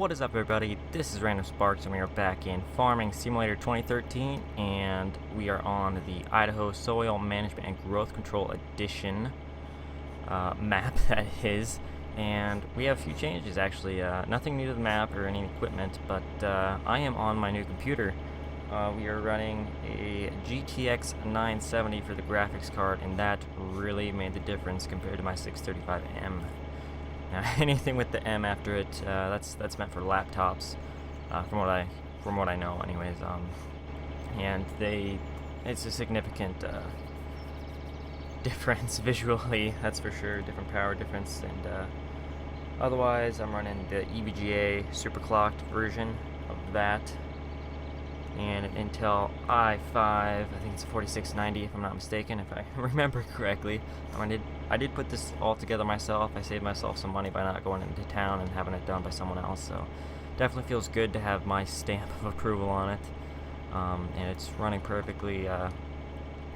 What is up, everybody? This is Random Sparks, and we are back in Farming Simulator 2013, and we are on the Idaho Soil Management and Growth Control Edition map, that is. And we have a few changes, actually. Nothing new to the map or any equipment, but I am on my new computer. We are running a GTX 970 for the graphics card, and that really made the difference compared to my 635M. Now, anything with the M after it, that's meant for laptops, from what I know, anyways. And it's a significant difference visually, that's for sure. Different power difference, and otherwise, I'm running the EVGA superclocked version of that, and an Intel i5. I think it's 4690, if I'm not mistaken, if I remember correctly. I did put this all together myself. I saved myself some money by not going into town and having it done by someone else, so definitely feels good to have my stamp of approval on it. And it's running perfectly.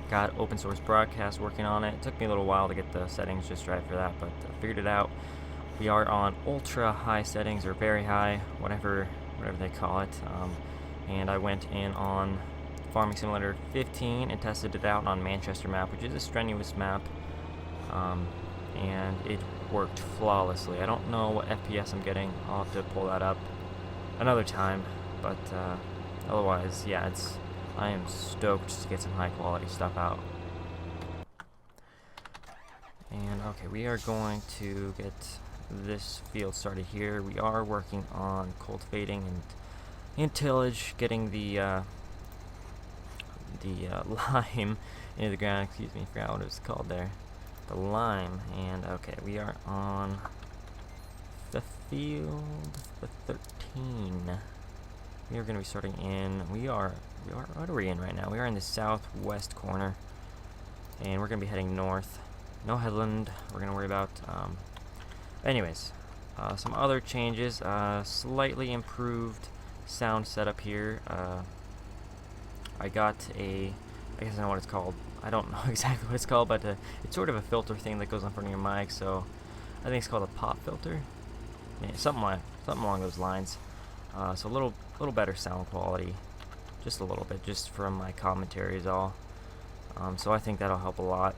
Got open source broadcast working on it. It took me a little while to get the settings just right for that, but I figured it out. We are on ultra high settings, or very high, whatever they call it. And I went in on Farming Simulator 15 and tested it out on Manchester map, which is a strenuous map, and it worked flawlessly. I don't know what FPS I'm getting. I'll have to pull that up another time, but otherwise, yeah, I am stoked to get some high quality stuff out. And okay, we are going to get this field started here. We are working on cultivating and tillage, getting the lime into the ground. Excuse me, forgot what it was called there. The lime. And okay, we are on the field, the 13. We are going to be starting in. What are we in right now? We are in the southwest corner, and we're going to be heading north. No headland. We're going to worry about. Anyways, some other changes. Slightly improved sound setup here. I got I guess I know what it's called. I don't know exactly what it's called, but it's sort of a filter thing that goes on front of your mic, so I think it's called a pop filter. Yeah, something along those lines. So a little better sound quality, just a little bit, just from my commentary is all. So I think that'll help a lot,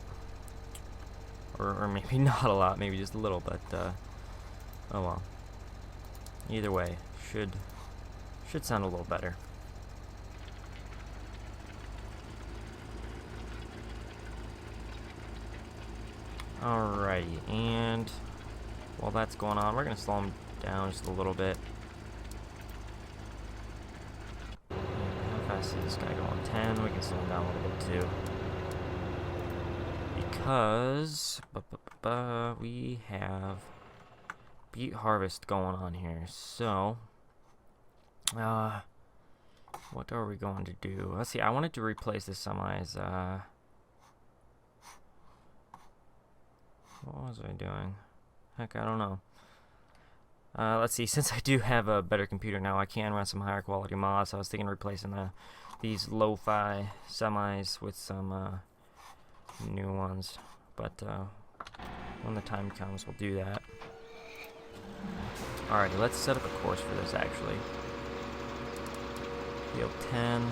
or maybe not a lot, maybe just a little, but oh well. Either way, should sound a little better. Alrighty, and while that's going on, we're going to slow him down just a little bit. And how fast is this guy going? 10. We can slow him down a little bit too, because we have beet harvest going on here. So what are we going to do? Let's see, I wanted to replace the semis. What was I doing? Heck, I don't know. Let's see, since I do have a better computer now, I can run some higher quality mods. I was thinking of replacing these lo-fi semis with some new ones, but when the time comes, we'll do that. Alrighty, let's set up a course for this, actually. Field 10.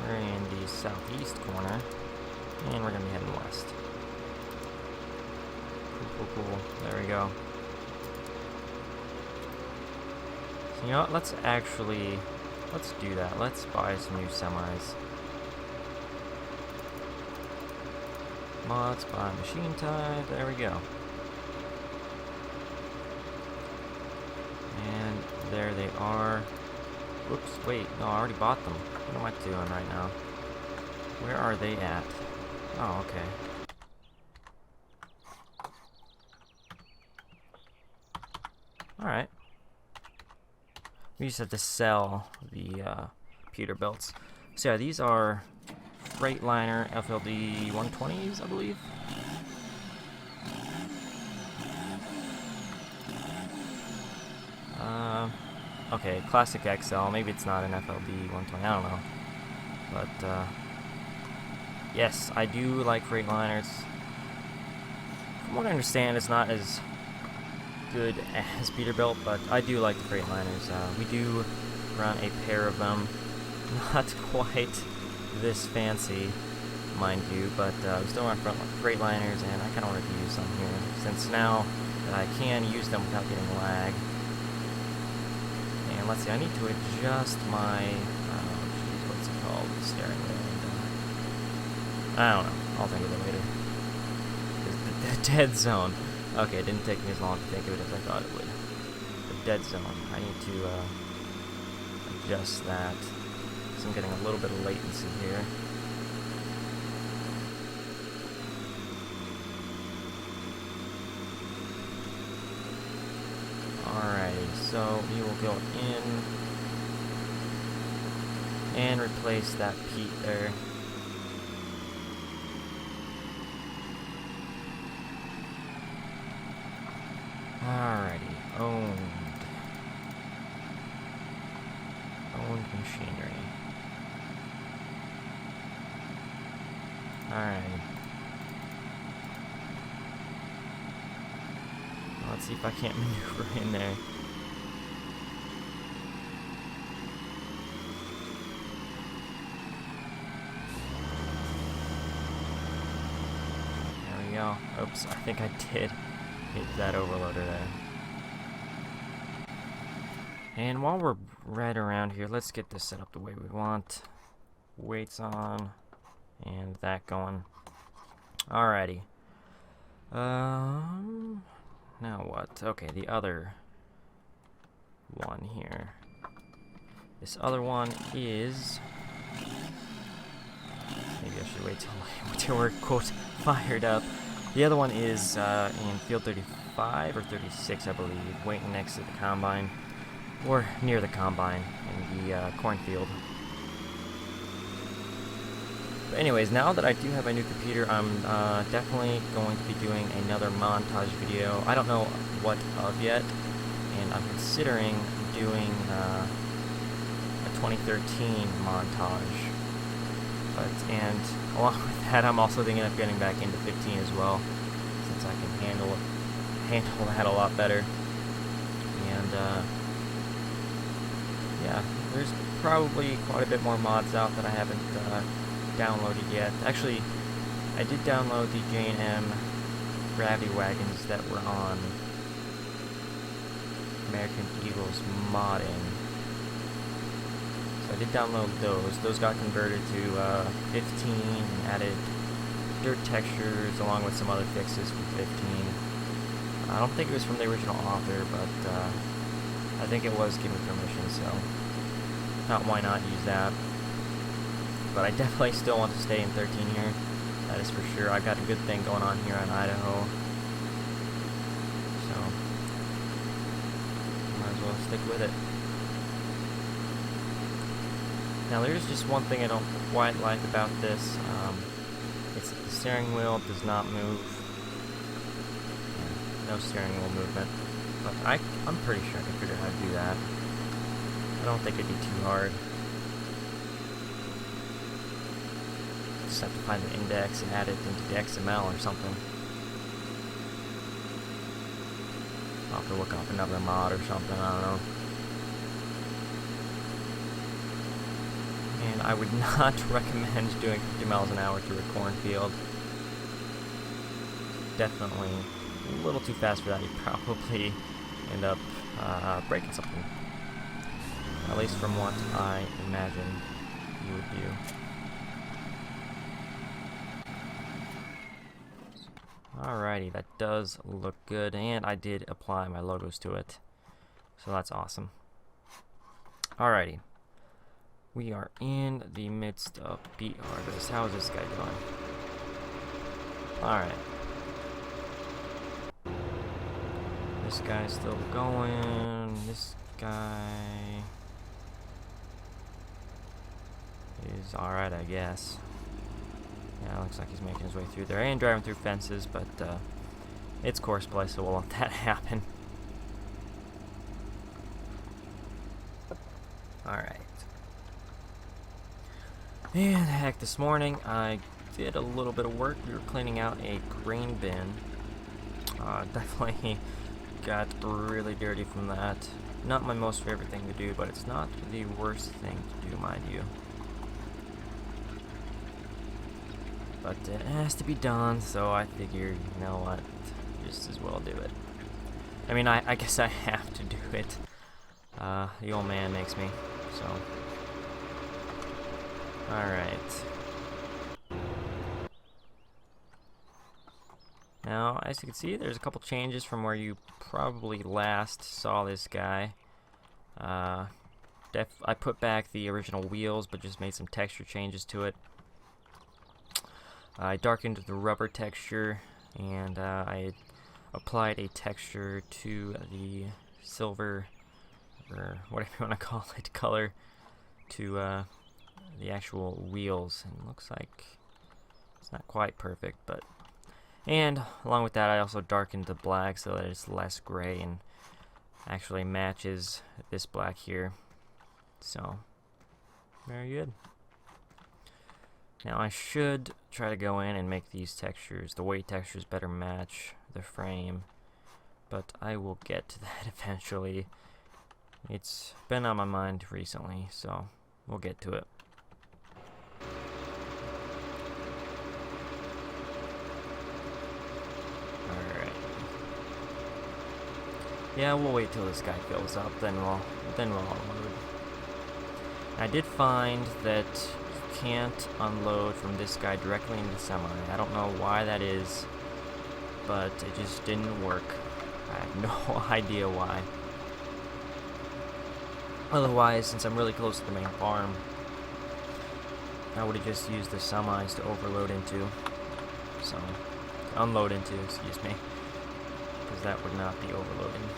We're in the southeast corner, and we're going to be heading west. Cool. There we go. So, you know what? Let's do that. Let's buy some new semis. Mods, buy machine type. There we go. And there they are. Whoops, wait, no, I already bought them. What am I doing right now? Where are they at? Oh, okay. Alright. We just have to sell the Peterbilts. So yeah, these are Freightliner FLD 120s, I believe. Okay, Classic XL. Maybe it's not an FLD 120. I don't know. But yes, I do like Freightliners. From what I understand, it's not as good as Peterbilt, but I do like the Freightliners. We do run a pair of them, not quite this fancy, mind you, but we still run Freightliners, and I kind of wanted to use them here, since now that I can use them without getting lag. And let's see, I need to adjust my, what's it called, the steering wheel. I don't know, I'll think of it later. The dead zone. Okay, it didn't take me as long to think of it as I thought it would. The dead zone. I need to adjust that, because I'm getting a little bit of latency here. Alrighty, so we will go in and replace that Pete there. Alrighty, owned machinery. Alright. Let's see if I can't maneuver in there. There we go. Oops, I think I did hit that overloader there. And while we're right around here, let's get this set up the way we want. Weights on, and that going. Alrighty. Now what? Okay, the other one here. This other one is... Maybe I should wait till we're, quote, fired up. The other one is in field 35 or 36, I believe, waiting next to the combine, or near the combine in the cornfield. But anyways, now that I do have a new computer, I'm definitely going to be doing another montage video. I don't know what of yet, and I'm considering doing a 2013 montage. And along with that, I'm also thinking of getting back into 15 as well, since I can handle that a lot better. And yeah, there's probably quite a bit more mods out that I haven't downloaded yet. Actually, I did download the J&M Gravity Wagons that were on American Eagle's modding. I did download those. Those got converted to 15 and added dirt textures along with some other fixes for 15. I don't think it was from the original author, but I think it was given permission, so thought why not use that. But I definitely still want to stay in 13 here. That is for sure. I've got a good thing going on here in Idaho. So might as well stick with it. Now there's just one thing I don't quite like about this. It's that the steering wheel does not move. No steering wheel movement. But I'm pretty sure I can figure out how to do that. I don't think it'd be too hard. Just have to find the index and add it into the XML or something. I'll have to look up another mod or something, I don't know. And I would not recommend doing 50 miles an hour through a cornfield. Definitely a little too fast for that. You'd probably end up breaking something. At least from what I imagine you would do. Alrighty, that does look good, and I did apply my logos to it. So that's awesome. Alrighty. We are in the midst of Beat Harvest. How is this guy doing? Alright. This guy's still going. This guy is alright, I guess. Yeah, looks like he's making his way through there and driving through fences, but it's course play, so we'll let that happen. Alright. And heck, this morning I did a little bit of work. We were cleaning out a grain bin. Definitely got really dirty from that. Not my most favorite thing to do, but it's not the worst thing to do, mind you. But it has to be done, so I figured, you know what, just as well do it. I mean, I guess I have to do it. The old man makes me, so. Alright. Now, as you can see, there's a couple changes from where you probably last saw this guy. I put back the original wheels, but just made some texture changes to it. I darkened the rubber texture, and I applied a texture to the silver, or whatever you want to call it, color, to the actual wheels. And it looks like it's not quite perfect, but... And along with that, I also darkened the black so that it's less gray and actually matches this black here. So, very good. Now I should try to go in and make these textures, the weight textures, better match the frame, but I will get to that eventually. It's been on my mind recently, so we'll get to it. Alright. Yeah, we'll wait till this guy fills up, then we'll unload. I did find that you can't unload from this guy directly into the semi. I don't know why that is, but it just didn't work. I have no idea why. Otherwise, since I'm really close to the main farm, I would have just used the semis to overload into. So, to unload into, excuse me. Because that would not be overloading.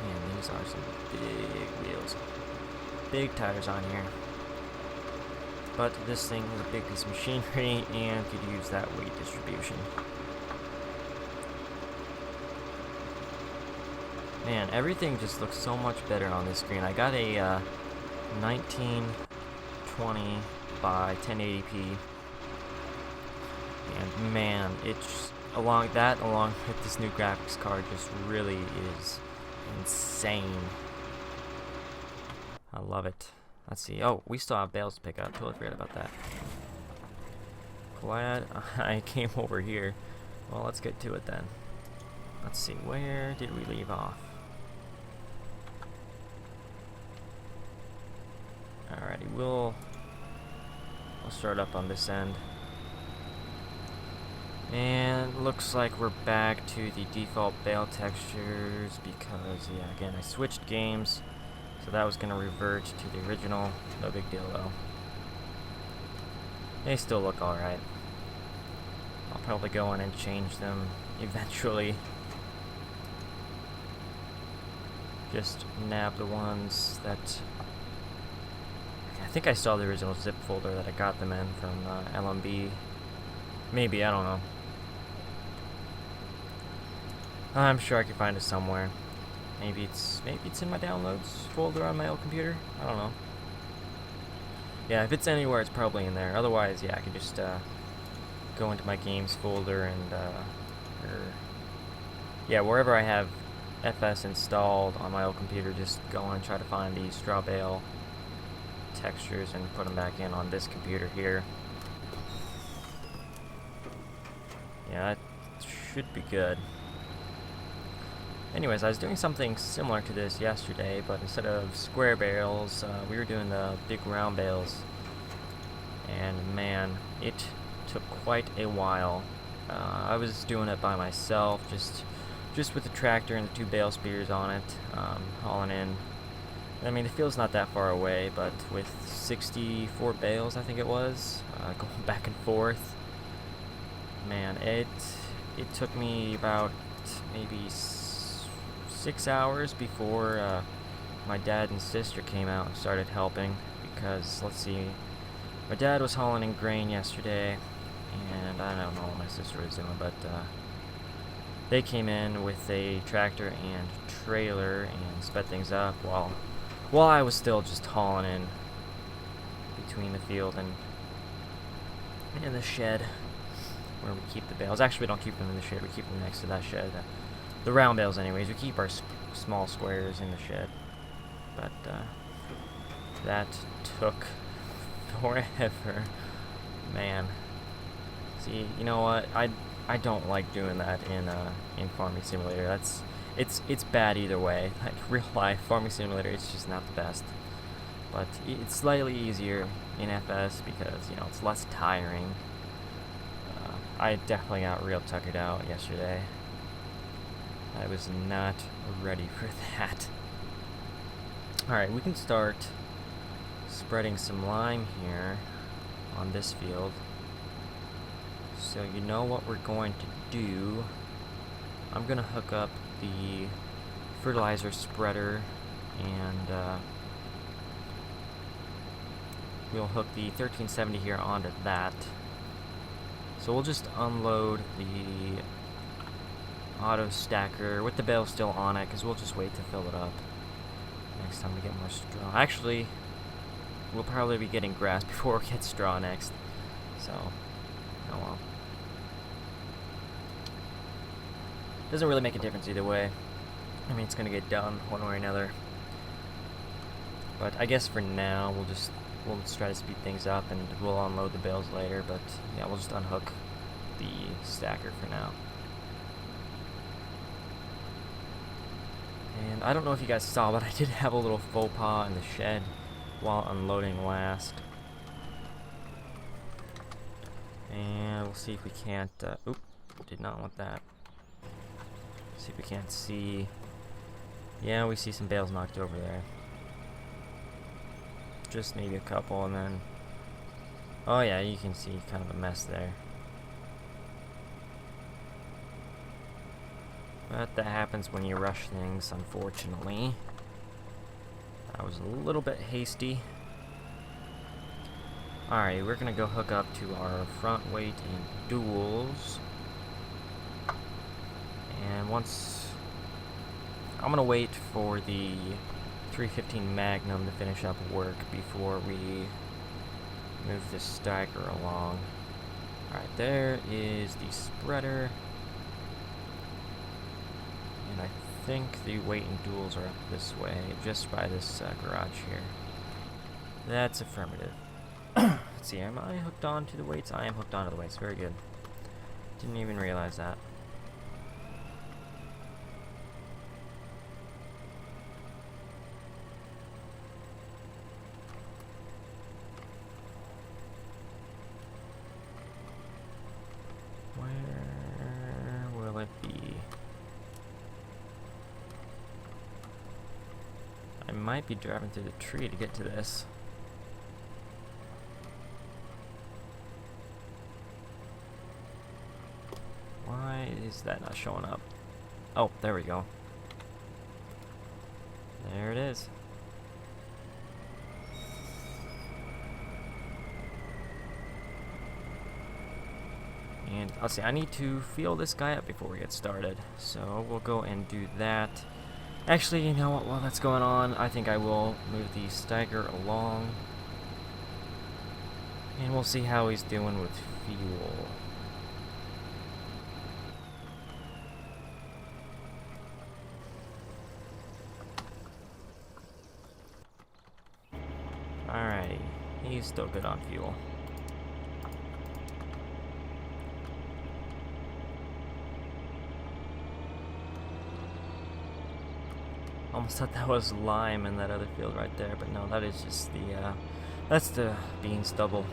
Man, these are some big wheels. Big tires on here. But this thing is a big piece of machinery and could use that weight distribution. Man, everything just looks so much better on this screen. I got a 1920 by 1080p, and man, it's along with this new graphics card, just really is insane. I love it. Let's see. Oh, we still have bales to pick up. Totally forgot about that. Glad I came over here. Well, let's get to it then. Let's see. Where did we leave off? Alrighty, we'll start up on this end. And looks like we're back to the default bale textures because, yeah, again, I switched games. So that was going to revert to the original. No big deal, though. They still look alright. I'll probably go in and change them eventually. Just nab the ones that... I think I saw the original zip folder that I got them in from LMB. Maybe, I don't know. I'm sure I can find it somewhere. Maybe it's in my downloads folder on my old computer. I don't know. Yeah, if it's anywhere, it's probably in there. Otherwise, yeah, I could just go into my games folder and yeah, wherever I have FS installed on my old computer, just go and try to find these straw bale textures and put them back in on this computer here. Yeah, that should be good. Anyways, I was doing something similar to this yesterday, but instead of square bales, we were doing the big round bales. And man, it took quite a while. I was doing it by myself, just with the tractor and the two bale spears on it, hauling in. I mean, the field's not that far away, but with 64 bales, I think it was, going back and forth, man, it took me about maybe 6 hours before my dad and sister came out and started helping, because, let's see, my dad was hauling in grain yesterday, and I don't know what my sister was doing, but they came in with a tractor and trailer and sped things up while I was still just hauling in between the field and the shed where we keep the bales. Actually, we don't keep them in the shed, we keep them next to that shed. The round bales anyways. We keep our small squares in the shed. But, that took forever. Man. See, you know what? I don't like doing that in Farming Simulator. It's bad either way. Like real life Farming Simulator, it's just not the best. But it's slightly easier in FS because, you know, it's less tiring. I definitely got real tuckered out yesterday. I was not ready for that. Alright, we can start spreading some lime here on this field. So you know what we're going to do. I'm going to hook up the fertilizer spreader and we'll hook the 1370 here onto that. So we'll just unload the auto stacker with the bale still on it, because we'll just wait to fill it up next time we get more straw. Actually, we'll probably be getting grass before we get straw next. So, oh well. Doesn't really make a difference either way. I mean, it's gonna get done one way or another. But I guess for now, we'll just try to speed things up, and we'll unload the bales later. But yeah, we'll just unhook the stacker for now. And I don't know if you guys saw, but I did have a little faux pas in the shed while unloading last. And we'll see if we can't, oop, did not want that. See if we can't see. Yeah, we see some bales knocked over there. Just maybe a couple, and then, oh yeah, you can see kind of a mess there. But that happens when you rush things, unfortunately. I was a little bit hasty. Alright, we're gonna go hook up to our front weight and duals. And once, I'm gonna wait for the 315 Magnum to finish up work before we move this stacker along. Alright, there is the spreader. And I think the weight and duals are up this way, just by this garage here. That's affirmative. Let's see, am I hooked on to the weights? I am hooked on to the weights, very good. Didn't even realize that. Where will it be? I might be driving through the tree to get to this. Why is that not showing up? Oh, there we go. There it is. And let's see, I need to fill this guy up before we get started. So we'll go and do that. Actually, you know what, while that's going on, I think I will move the stacker along. And we'll see how he's doing with fuel. Alrighty, he's still good on fuel. Almost thought that was lime in that other field right there, but no, that is just the, that's the bean stubble.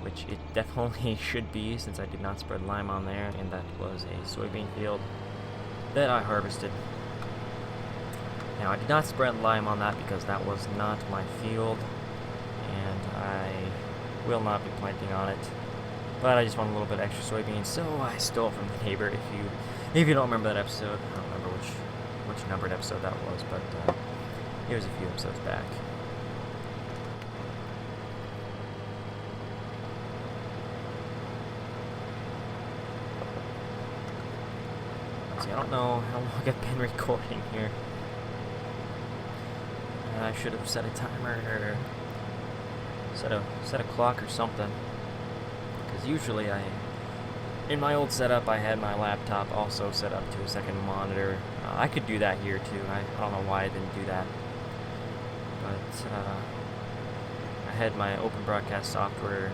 Which it definitely should be, since I did not spread lime on there, and that was a soybean field that I harvested. Now, I did not spread lime on that because that was not my field, and I will not be planting on it. But I just want a little bit extra soybeans, so I stole from the neighbor. If you don't remember that episode, I don't remember which numbered episode that was, but it was a few episodes back. See, I don't know how long I've been recording here. I should have set a timer or set a clock or something, because usually I In my old setup, I had my laptop also set up to a second monitor. I could do that here too. I don't know why I didn't do that. But I had my Open Broadcast Software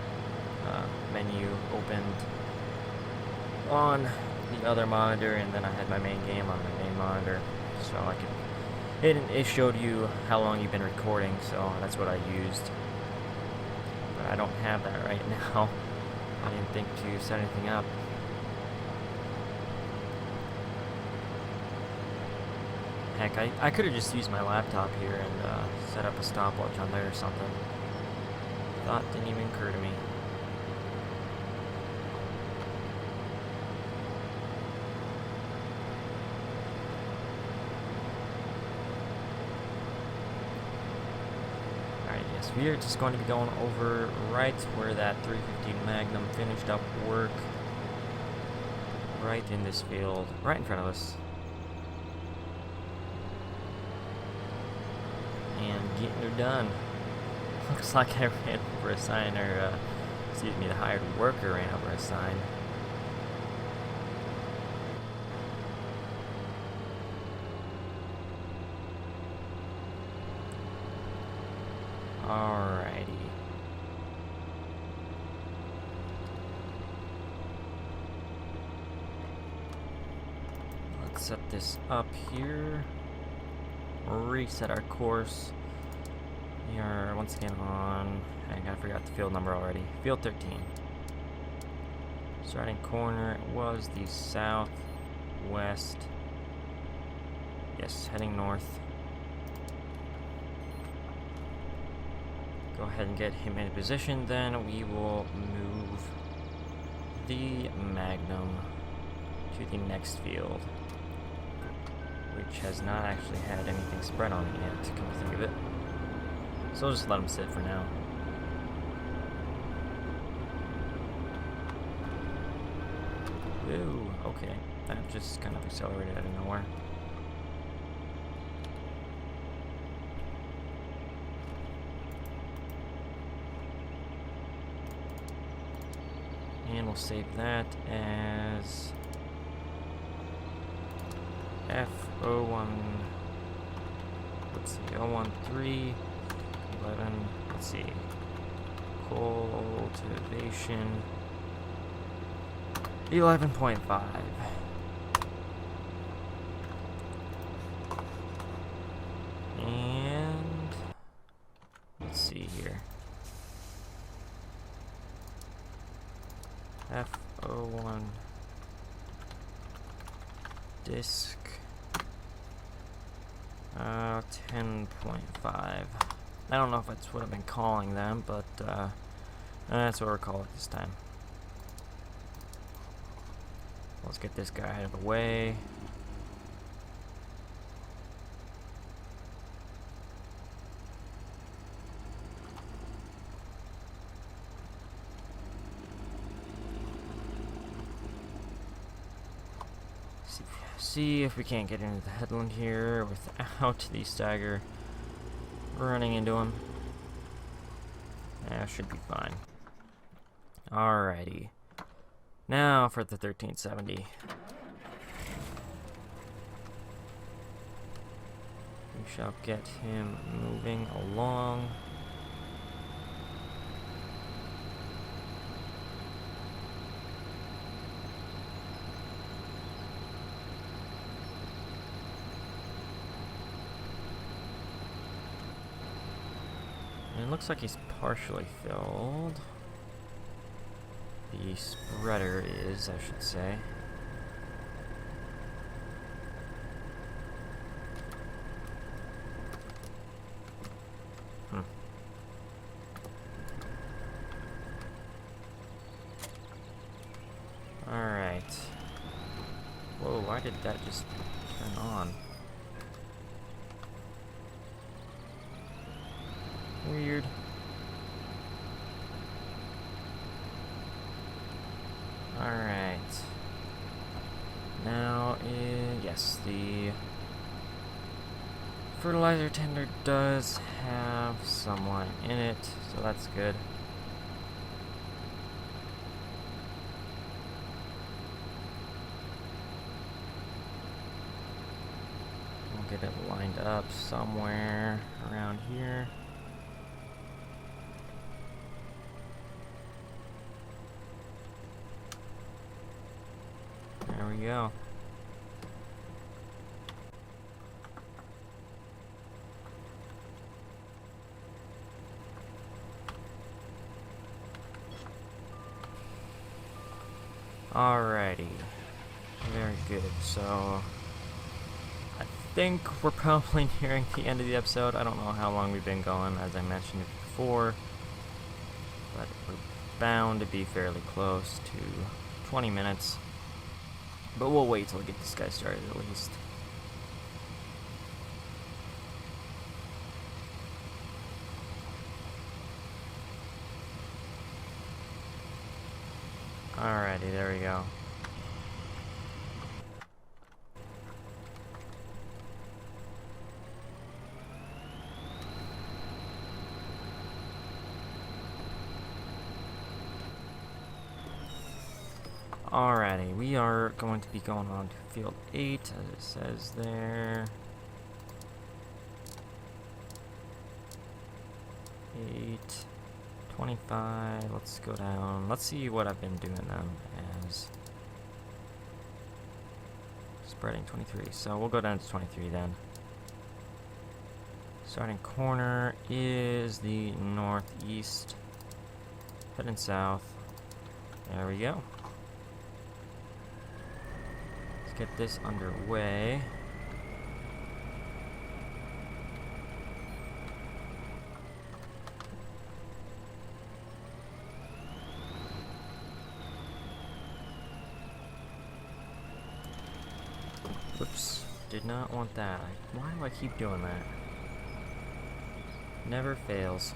menu opened on the other monitor, and then I had my main game on my main monitor. So I could, it showed you how long you've been recording, so that's what I used. But I don't have that right now. I didn't think to set anything up. Heck, I could have just used my laptop here and set up a stopwatch on there or something. Thought didn't even occur to me. Alright, yes, we are just going to be going over right where that 315 Magnum finished up work. Right in this field, right in front of us. And getting her done. Looks like I ran over a sign, or excuse me, the hired worker ran over a sign. Alrighty. Let's set this up here. Reset our course. We are once again on, I forgot the field number already. Field 13. Starting corner was the southwest. Yes, heading north. Go ahead and get him in position, then we will move the Magnum to the next field, which has not actually had anything spread on it yet, come to think of it. So we'll just let them sit for now. Ooh, okay. That just kind of accelerated out of nowhere. And we'll save that as F01, let's see, 013, 11, let's see, cultivation, 11.5. And let's see here. F01 disc 10.5. I don't know if that's what I've been calling them, but that's what we'll call it this time. Let's get this guy out of the way. See if we can't get into the headland here without the stagger running into him. That should be fine. Alrighty. Now for the 1370. We shall get him moving along. It looks like he's partially filled. The spreader is, I should say. Alright. Whoa, why did that just turn on? Weird. Alright. Now, yes, the fertilizer tender does have someone in it, so that's good. I'll get it lined up somewhere around here. There we go. Alrighty. Very good. So I think we're probably nearing the end of the episode. I don't know how long we've been going, as I mentioned it before, but we're bound to be fairly close to 20 minutes. But we'll wait till we get this guy started at least. Alrighty, there we go. Alrighty, we are going to be going on to field 8, as it says there. 8, 25, let's go down. Let's see what I've been doing them as. Spreading 23, so we'll go down to 23 then. Starting corner is the northeast. Heading south. There we go. Get this underway. Whoops, did not want that. Why do I keep doing that? Never fails.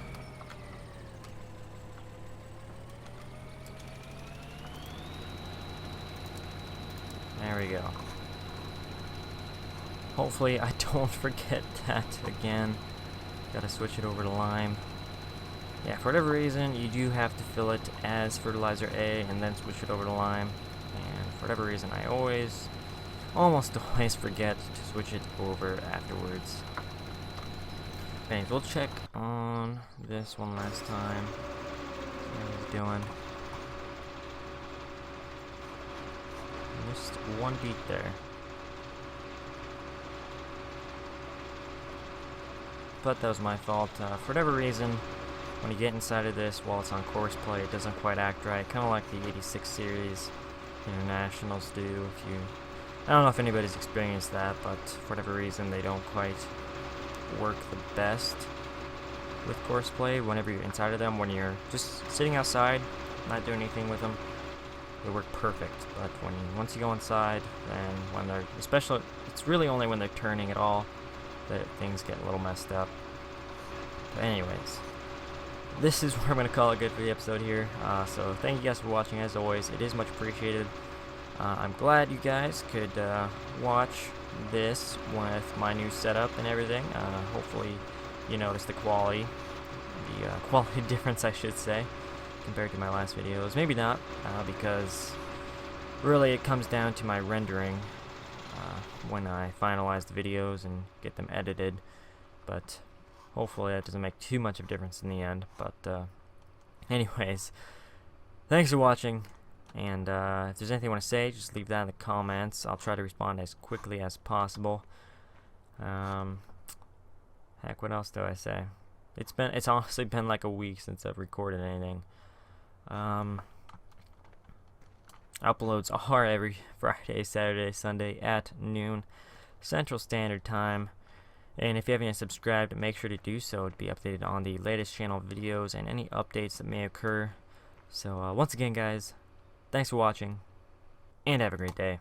There we go. Hopefully I don't forget that again. Gotta switch it over to lime. Yeah, for whatever reason, you do have to fill it as fertilizer A and then switch it over to lime. And for whatever reason, I almost always forget to switch it over afterwards. Anyways, we'll check on this one last time. See how he's doing. Just one beat there. But that was my fault. For whatever reason, when you get inside of this while it's on course play, it doesn't quite act right. Kind of like the 86 series internationals do. I don't know if anybody's experienced that, but for whatever reason, they don't quite work the best with course play whenever you're inside of them. When you're just sitting outside, not doing anything with them, they work perfect. But once you go inside, and when they're, especially, it's really only when they're turning at all that things get a little messed up. But anyways, this is where I'm going to call it good for the episode here. So thank you guys for watching. As always, it is much appreciated. I'm glad you guys could watch this with my new setup and everything. Hopefully you noticed the quality difference, I should say, compared to my last videos. Maybe not, because really it comes down to my rendering when I finalize the videos and get them edited. But hopefully that doesn't make too much of a difference in the end. But anyways, thanks for watching. And if there's anything you want to say, just leave that in the comments. I'll try to respond as quickly as possible. Heck, what else do I say? It's honestly been like a week since I've recorded anything. Uploads are every Friday, Saturday, Sunday at noon Central Standard Time. And if you haven't yet subscribed, make sure to do so to be updated on the latest channel videos and any updates that may occur. So once again, guys, thanks for watching, and have a great day.